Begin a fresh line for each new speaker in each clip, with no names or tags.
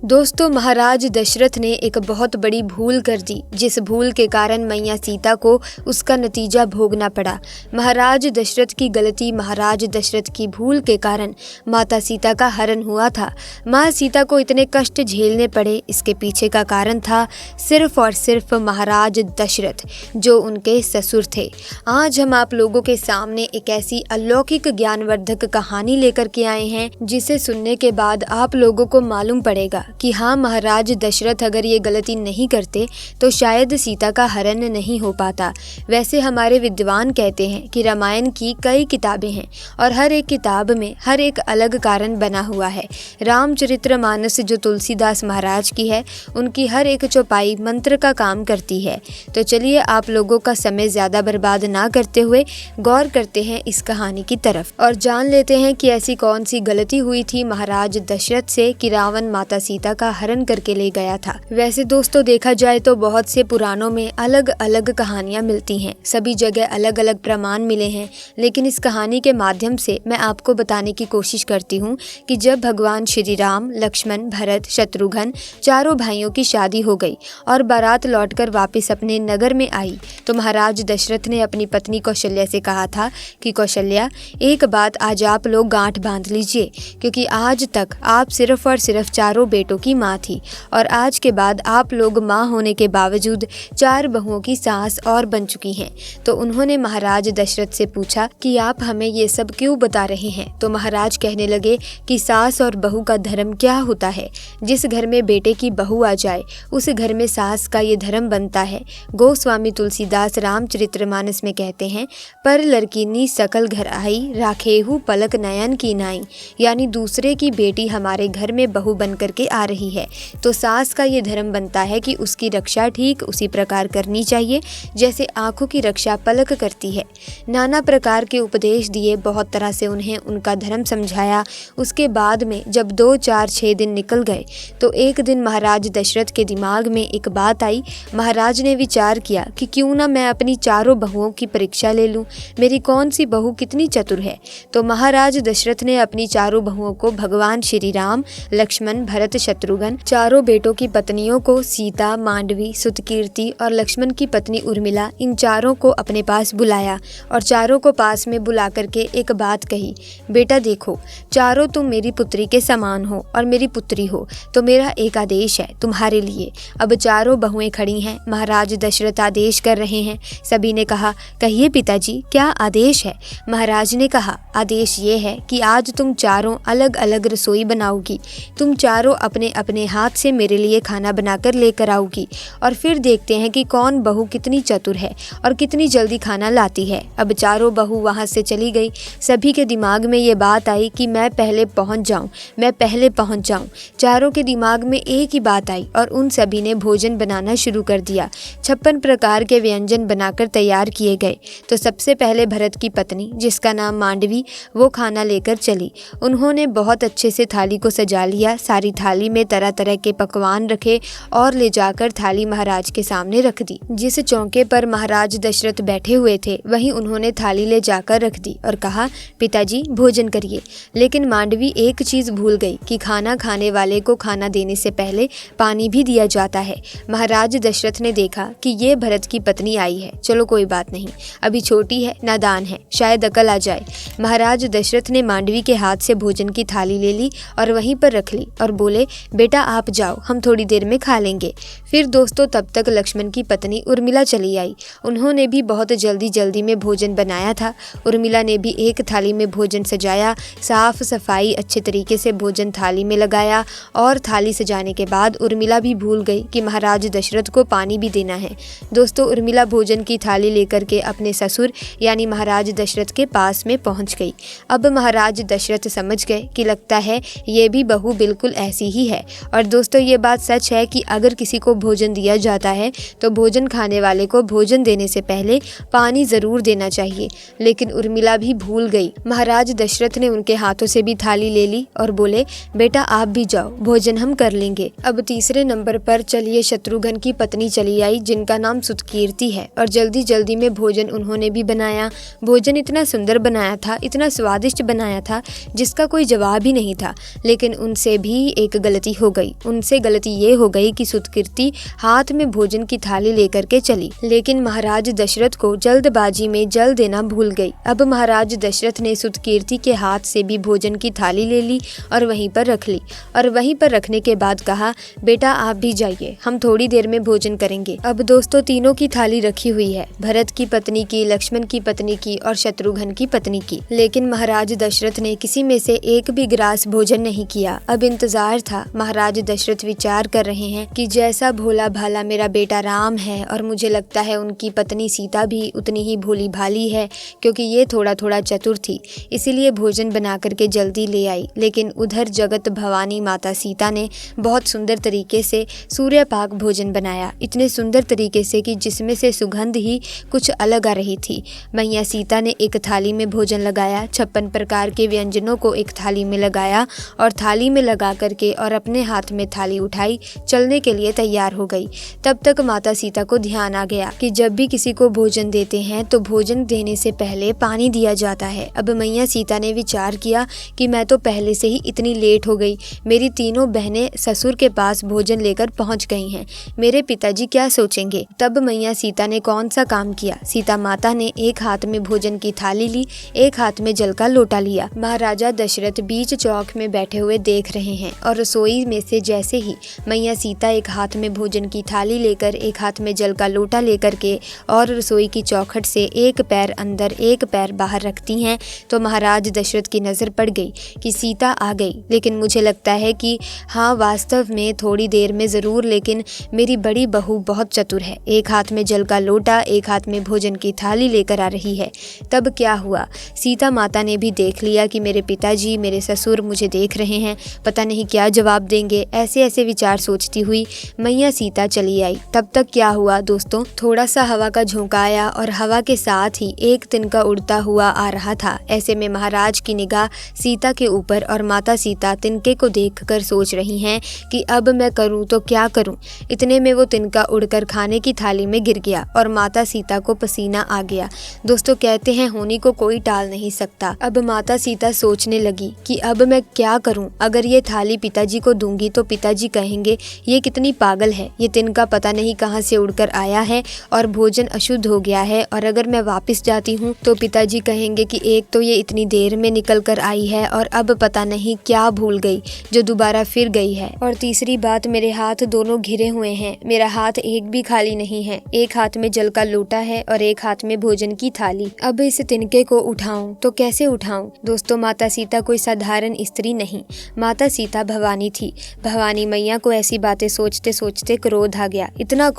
दोस्तों, महाराज दशरथ ने एक बहुत बड़ी भूल कर दी, जिस भूल के कारण मैया सीता को उसका नतीजा भोगना पड़ा। महाराज दशरथ की गलती, महाराज दशरथ की भूल के कारण माता सीता का हरण हुआ था। माँ सीता को इतने कष्ट झेलने पड़े, इसके पीछे का कारण था सिर्फ और सिर्फ महाराज दशरथ, जो उनके ससुर थे। आज हम आप लोगों के सामने एक ऐसी अलौकिक ज्ञानवर्धक कहानी लेकर के आए हैं, जिसे सुनने के बाद आप लोगों को मालूम पड़ेगा कि हाँ, महाराज दशरथ अगर ये गलती नहीं करते तो शायद सीता का हरण नहीं हो पाता। वैसे हमारे विद्वान कहते हैं कि रामायण की कई किताबें हैं और हर एक किताब में हर एक अलग कारण बना हुआ है। रामचरितमानस जो तुलसीदास महाराज की है, उनकी हर एक चौपाई मंत्र का काम करती है। तो चलिए आप लोगों का समय ज़्यादा बर्बाद ना करते हुए गौर करते हैं इस कहानी की तरफ और जान लेते हैं कि ऐसी कौन सी गलती हुई थी महाराज दशरथ से कि रावण माता सीता का हरण करके ले गया था। वैसे दोस्तों, देखा जाए तो बहुत से पुराणों में अलग अलग कहानियां मिलती हैं, सभी जगह अलग अलग प्रमाण मिले हैं, लेकिन इस कहानी के माध्यम से मैं आपको बताने की कोशिश करती हूँ कि जब भगवान श्री राम, लक्ष्मण, भरत, शत्रुघ्न चारों भाइयों की शादी हो गई और बारात लौटकर वापस अपने नगर में आई, तो महाराज दशरथ ने अपनी पत्नी कौशल्या से कहा था कि कौशल्या, एक बात आज आप लोग गांठ बांध लीजिए, क्योंकि आज तक आप सिर्फ और सिर्फ चारों बेटों की माँ थी और आज के बाद आप लोग माँ होने के बावजूद 4 बहुओं की सास और बन चुकी हैं। तो उन्होंने महाराज दशरथ से पूछा कि आप हमें ये सब क्यों बता रहे हैं। तो महाराज कहने लगे कि सास और बहू का धर्म क्या होता है। जिस घर में बेटे की बहू आ जाए, उस घर में सास का ये धर्म बनता है। गोस्वामी तुलसीदास रामचरितमानस में कहते हैं, पर लड़कीनी सकल घर आई, राखेहू पलक नयन की नाई, यानी दूसरे की बेटी हमारे घर में बहू बन करके आ रही है तो सास का ये धर्म बनता है कि उसकी रक्षा ठीक उसी प्रकार करनी चाहिए जैसे आंखों की रक्षा पलक करती है। नाना प्रकार के उपदेश दिए, बहुत तरह से उन्हें उनका धर्म समझाया। उसके बाद में जब 2, 4, 6 दिन निकल गए तो एक दिन महाराज दशरथ के दिमाग में एक बात आई। महाराज ने विचार किया कि क्यों ना मैं अपनी चारों बहुओं की परीक्षा ले लूं, मेरी कौन सी बहू कितनी चतुर है। तो महाराज दशरथ ने अपनी चारों बहुओं को भगवान श्री राम, लक्ष्मण, भरत, शत्रुघ्न चारों बेटों की पत्नियों को, सीता, मांडवी, सुतकीर्ति और लक्ष्मण की पत्नी उर्मिला, इन चारों को अपने पास बुलाया और चारों को पास में बुला करके एक बात कही, बेटा देखो, चारों तुम मेरी पुत्री के समान हो और मेरी पुत्री हो, तो मेरा एक आदेश है तुम्हारे लिए। अब चारों बहुएं खड़ी हैं, महाराज दशरथ आदेश कर रहे हैं। सभी ने कहा, कहिए पिताजी, क्या आदेश है। महाराज ने कहा, आदेश ये है कि आज तुम चारों अलग अलग रसोई बनाओगी। तुम चारों अपने अपने हाथ से मेरे लिए खाना बनाकर लेकर आओगी और फिर देखते हैं कि कौन बहू कितनी चतुर है और कितनी जल्दी खाना लाती है। अब चारों बहू वहां से चली गई। सभी के दिमाग में ये बात आई कि मैं पहले पहुंच जाऊं। चारों के दिमाग में एक ही बात आई और उन सभी ने भोजन बनाना शुरू कर दिया। 56 प्रकार के व्यंजन बनाकर तैयार किए गए। तो सबसे पहले भरत की पत्नी, जिसका नाम मांडवी, वो खाना लेकर चली। उन्होंने बहुत अच्छे से थाली को सजा लिया। सारी थाली में तरह तरह के पकवान रखे और ले जाकर थाली महाराज के सामने रख दी। जिस चौके पर महाराज दशरथ बैठे हुए थे, वहीं उन्होंने थाली ले जाकर रख दी और कहा, पिताजी भोजन करिए। लेकिन मांडवी एक चीज भूल गई कि खाना खाने वाले को खाना देने से पहले पानी भी दिया जाता है। महाराज दशरथ ने देखा कि ये भरत की पत्नी आई है, चलो कोई बात नहीं, अभी छोटी है, नादान है, शायद अकल आ जाए। महाराज दशरथ ने मांडवी के हाथ से भोजन की थाली ले ली और वहीं पर रख ली और बोले, बेटा आप जाओ, हम थोड़ी देर में खा लेंगे। फिर दोस्तों, तब तक लक्ष्मण की पत्नी उर्मिला चली आई। उन्होंने भी बहुत जल्दी में भोजन बनाया था। उर्मिला ने भी एक थाली में भोजन सजाया, साफ सफाई अच्छे तरीके से भोजन थाली में लगाया और थाली सजाने के बाद उर्मिला भी भूल गई कि महाराज दशरथ को पानी भी देना है। दोस्तों, उर्मिला भोजन की थाली लेकर के अपने ससुर यानी महाराज दशरथ के पास में पहुंच गई। अब महाराज दशरथ समझ गए कि लगता है ये भी बहू बिल्कुल ऐसी ही है। और दोस्तों, ये बात सच है कि अगर किसी को भोजन दिया जाता है तो भोजन खाने वाले को भोजन देने से पहले पानी जरूर देना चाहिए। लेकिन उर्मिला भी भूल गई। महाराज दशरथ ने उनके हाथों से भी थाली ले ली और बोले, बेटा आप भी जाओ, भोजन हम कर लेंगे। अब तीसरे नंबर पर चलिए शत्रुघ्न की पत्नी चली आई, जिनका नाम सुतकीर्ति है, और जल्दी में भोजन उन्होंने भी बनाया। भोजन इतना सुंदर बनाया था, इतना स्वादिष्ट बनाया था, जिसका कोई जवाब ही नहीं था। लेकिन उनसे भी एक गलती हो गई। उनसे गलती ये हो गई कि सुतकीर्ति हाथ में भोजन की थाली लेकर के चली, लेकिन महाराज दशरथ को जल्दबाजी में जल देना भूल गई। अब महाराज दशरथ ने सुतकीर्ति के हाथ से भी भोजन की थाली ले ली और वहीं पर रख ली, और वहीं पर रखने के बाद कहा, बेटा आप भी जाइए, हम थोड़ी देर में भोजन करेंगे। अब दोस्तों तीनों की थाली रखी हुई है, भरत की पत्नी की, लक्ष्मण की पत्नी की और शत्रुघ्न की पत्नी की, लेकिन महाराज दशरथ ने किसी में से एक भी ग्रास भोजन नहीं किया। अब इंतजार था। महाराज दशरथ विचार कर रहे हैं कि जैसा भोला भाला मेरा बेटा राम है, और मुझे लगता है उनकी पत्नी सीता भी उतनी ही भोली भाली है, क्योंकि ये थोड़ा थोड़ा चतुर थी, इसीलिए भोजन बना करके जल्दी ले आई। लेकिन उधर जगत भवानी माता सीता ने बहुत सुंदर तरीके से सूर्य पाक भोजन बनाया, इतने सुंदर तरीके से कि जिसमें से सुगंध ही कुछ अलग आ रही थी। मैया सीता ने एक थाली में भोजन लगाया, 56 प्रकार के व्यंजनों को एक थाली में लगाया, और थाली में लगा करके और अपने हाथ में थाली उठाई, चलने के लिए तैयार हो गई। तब तक माता सीता को ध्यान आ गया कि जब भी किसी को भोजन देते हैं तो भोजन देने से पहले पानी दिया जाता है। अब मैया सीता ने विचार किया कि मैं तो पहले से ही इतनी लेट हो गई, मेरी तीनों बहनें ससुर के पास भोजन लेकर पहुंच गई हैं, मेरे पिताजी क्या सोचेंगे। तब मैया सीता ने कौन सा काम किया। सीता माता ने एक हाथ में भोजन की थाली ली, एक हाथ में जल का लोटा लिया। महाराजा दशरथ बीच चौक में बैठे हुए देख रहे हैं, और रसोई में से जैसे ही मैया सीता एक हाथ में भोजन की थाली लेकर, एक हाथ में जल का लोटा लेकर के और रसोई की चौखट से एक पैर अंदर एक पैर बाहर रखती हैं, तो महाराज दशरथ की नज़र पड़ गई कि सीता आ गई। लेकिन मुझे लगता है कि हाँ, वास्तव में थोड़ी देर में ज़रूर, लेकिन मेरी बड़ी बहू बहुत चतुर है, एक हाथ में जल का लोटा, एक हाथ में भोजन की थाली लेकर आ रही है। तब क्या हुआ, सीता माता ने भी देख लिया कि मेरे पिताजी, मेरे ससुर मुझे देख रहे हैं, पता नहीं क्या जवाब देंगे। ऐसे ऐसे विचार सोचती हुई मैया सीता चली आई। तब तक क्या हुआ दोस्तों, थोड़ा सा हवा का झोंका आया, और हवा के साथ ही एक तिनका उड़ता हुआ आ रहा था। ऐसे में महाराज की निगाह सीता के ऊपर, और माता सीता तिनके को देखकर सोच रही हैं कि अब मैं करूं तो क्या करूं। इतने में वो तिनका उड़कर खाने की थाली में गिर गया, और माता सीता को पसीना आ गया। दोस्तों कहते हैं होनी को कोई टाल नहीं सकता। अब माता सीता सोचने लगी कि अब मैं क्या करूं, अगर ये थाली पिताजी को दूंगी तो पिताजी कहेंगे ये कितनी पागल है, ये तिनका पता नहीं कहां से उड़कर आया है और भोजन अशुद्ध हो गया है, और अगर मैं वापस जाती हूँ तो पिताजी कहेंगे कि एक तो ये इतनी देर में निकल कर आई है, और अब पता नहीं क्या भूल गई जो दोबारा फिर गई है, और तीसरी बात मेरे हाथ दोनों घिरे हुए हैं, मेरा हाथ एक भी खाली नहीं है, एक हाथ में जल का लोटा है और एक हाथ में भोजन की थाली। अब इस तिनके को उठाऊं तो कैसे उठाऊं। दोस्तों माता सीता कोई साधारण स्त्री नहीं, माता सीता भवानी थी। भवानी मैया को ऐसी बातें सोचते सोचते क्रोध आ गया। इतना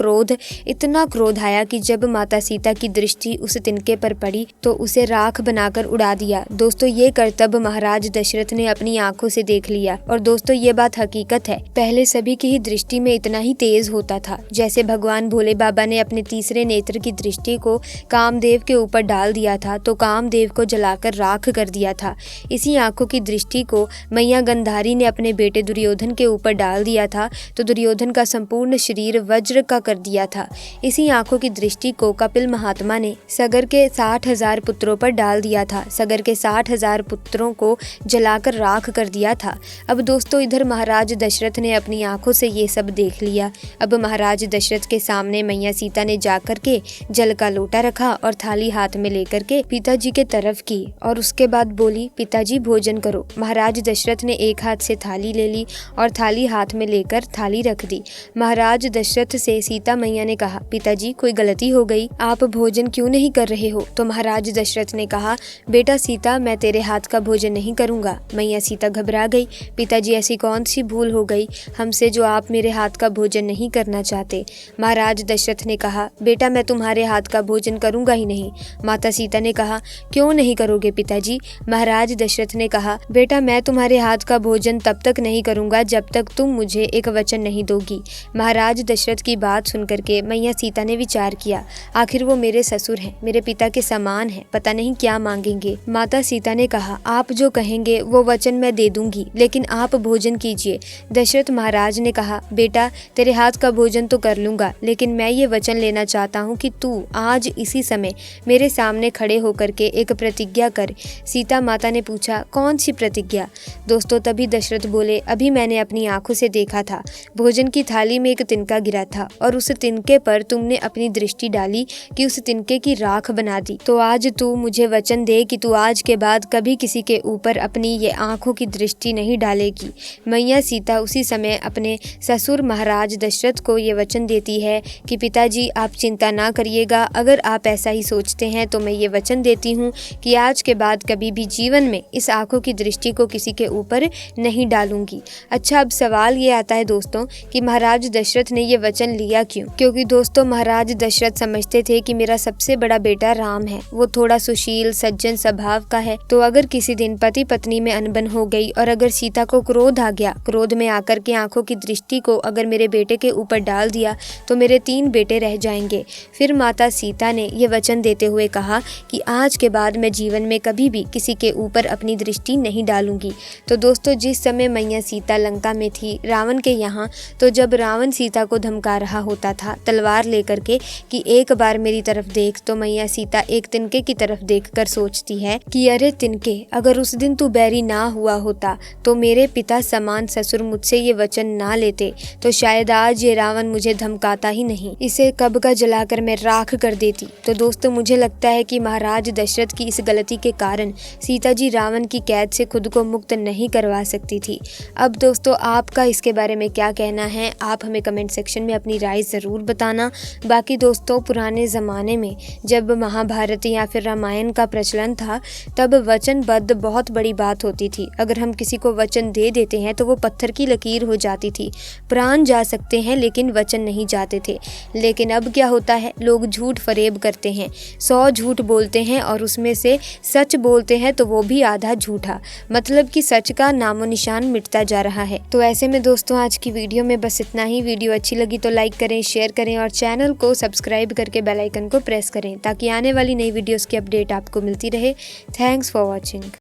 क्रोध आया कि जब माता सीता की दृष्टि उस तिनके पर पड़ी तो उसे राख बनाकर उड़ा दिया। दोस्तों ये करतब महाराज दशरथ ने अपनी आंखों से देख लिया, और दोस्तों ये बात हकीकत है, पहले सभी की ही दृष्टि में इतना ही तेज होता था। जैसे भगवान भोले बाबा ने अपने तीसरे नेत्र की दृष्टि को कामदेव के ऊपर डाल दिया था, तो कामदेव को जलाकर राख कर दिया था। इसी आंखों की दृष्टि को मैया गंधारी ने अपने बेटे दुर्योधन के ऊपर डाल दिया था, तो दुर्योधन का संपूर्ण शरीर वज्र का कर दिया था। इसी आंखों की दृष्टि को कपिल महात्मा ने सगर के 60,000 पुत्रों पर डाल दिया था, सगर के 60,000 पुत्रों को जलाकर राख कर दिया था। अब दोस्तों इधर महाराज दशरथ ने अपनी आंखों से ये सब देख लिया। अब महाराज दशरथ के सामने मैया सीता ने जाकर के जल का लोटा रखा और थाली हाथ में लेकर के पिताजी के तरफ की, और उसके बाद बोली, पिताजी भोजन करो। महाराज दशरथ ने एक हाथ से थाली ले ली और थाली हाथ में लेकर थाली रख दी। महाराज दशरथ से सीता मैया ने कहा, पिताजी कोई गलती हो गई, आप भोजन क्यों नहीं कर रहे हो। तो महाराज दशरथ ने कहा, बेटा सीता मैं तेरे हाथ का भोजन नहीं करूंगा। मैया सीता घबरा गई, पिताजी ऐसी कौन सी भूल हो गई हमसे जो आप मेरे हाथ का भोजन नहीं करना चाहते। महाराज दशरथ ने कहा, बेटा मैं तुम्हारे हाथ का भोजन करूंगा ही नहीं। माता सीता ने कहा, क्यों नहीं करोगे पिताजी। महाराज दशरथ ने कहा, बेटा मैं तुम्हारे हाथ का भोजन तब तक नहीं करूंगा जब तक तुम मुझे एक वचन नहीं दोगी। महाराज दशरथ की बात सुनकर के मैया सीता ने विचार किया, आखिर वो मेरे ससुर हैं, मेरे पिता के समान हैं, पता नहीं क्या मांगेंगे। माता सीता ने कहा, आप जो कहेंगे वो वचन मैं दे दूंगी, लेकिन आप भोजन कीजिए। दशरथ महाराज ने कहा, बेटा तेरे हाथ का भोजन तो कर लूंगा, लेकिन मैं ये वचन लेना चाहता हूँ कि तू आज इसी समय मेरे सामने खड़े होकर के एक प्रतिज्ञा कर। सीता माता ने पूछा, कौन सी प्रतिज्ञा। दोस्तों तभी दशरथ बोले, अभी मैंने अपनी आंखों से देखा था। भोजन की थाली में एक तिनका गिरा था और उस तिनके पर तुमने अपनी दृष्टि डाली कि उस तिनके की राख बना दी। तो आज तू मुझे वचन दे कि तू आज के बाद कभी किसी के ऊपर अपनी ये आंखों की दृष्टि नहीं डालेगी। मैया सीता उसी समय अपने ससुर महाराज दशरथ को ये वचन देती है कि पिताजी आप चिंता ना करिएगा, अगर आप ऐसा ही सोचते हैं तो मैं ये वचन देती हूँ कि आज के बाद कभी भी जीवन में इस आंखों की दृष्टि को किसी के ऊपर नहीं डालूंगी। अच्छा, अब सवाल ये आता है दोस्तों कि महाराज दशरथ ने ये वचन लिया क्यों? क्योंकि दोस्तों महाराज दशरथ समझते थे कि मेरा सबसे बड़ा बेटा राम है, वो थोड़ा सुशील सज्जन स्वभाव का है। तो अगर किसी दिन पति पत्नी में अनबन हो गई और अगर सीता को क्रोध आ गया, क्रोध में आकर के आंखों की दृष्टि को अगर मेरे बेटे के ऊपर डाल दिया तो मेरे 3 बेटे रह जाएंगे। फिर माता सीता ने ये वचन देते हुए कहा कि आज के बाद मैं जीवन में कभी भी किसी के ऊपर अपनी दृष्टि नहीं डालूंगी। तो दोस्तों जिस समय मैया सीता लंका में थी रावण के यहाँ, तो जब रावण सीता को धमका रहा होता था तलवार लेकर के कि एक बार मेरी तरफ देख, तो मैया सीता एक तिनके की तरफ देखकर सोचती है कि अरे तिनके, अगर उस दिन तू बैरी ना हुआ होता तो मेरे पिता समान ससुर मुझसे ये वचन ना लेते तो शायद आज ये रावण मुझे धमकाता ही नहीं, इसे कब का जलाकर मैं राख कर देती। तो दोस्तों मुझे लगता है कि महाराज दशरथ की इस गलती के कारण सीता जी रावण की कैद से खुद को मुक्त नहीं करवा सकती थी। अब दोस्तों आपका इसके बारे में क्या कहना है, आप हमें कमेंट सेक्शन में अपनी राय ज़रूर बताना। बाकी दोस्तों पुराने ज़माने में जब महाभारत या फिर रामायण का प्रचलन था तब वचनबद्ध बहुत बड़ी बात होती थी। अगर हम किसी को वचन दे देते हैं तो वो पत्थर की लकीर हो जाती थी। प्राण जा सकते हैं लेकिन वचन नहीं जाते थे। लेकिन अब क्या होता है, लोग झूठ फरेब करते हैं, 100 झूठ बोलते हैं और उसमें से सच बोलते हैं तो वो भी आधा झूठा, मतलब कि सच का नामो निशान मिटता जा रहा है। तो ऐसे में दोस्तों आज की वीडियो में बस इतना ही। वीडियो अच्छी लगी तो लाइक करें, शेयर करें और चैनल को सब्सक्राइब करके बेल आइकन को प्रेस करें ताकि आने वाली नई वीडियोस की अपडेट आपको मिलती रहे। Thanks for watching.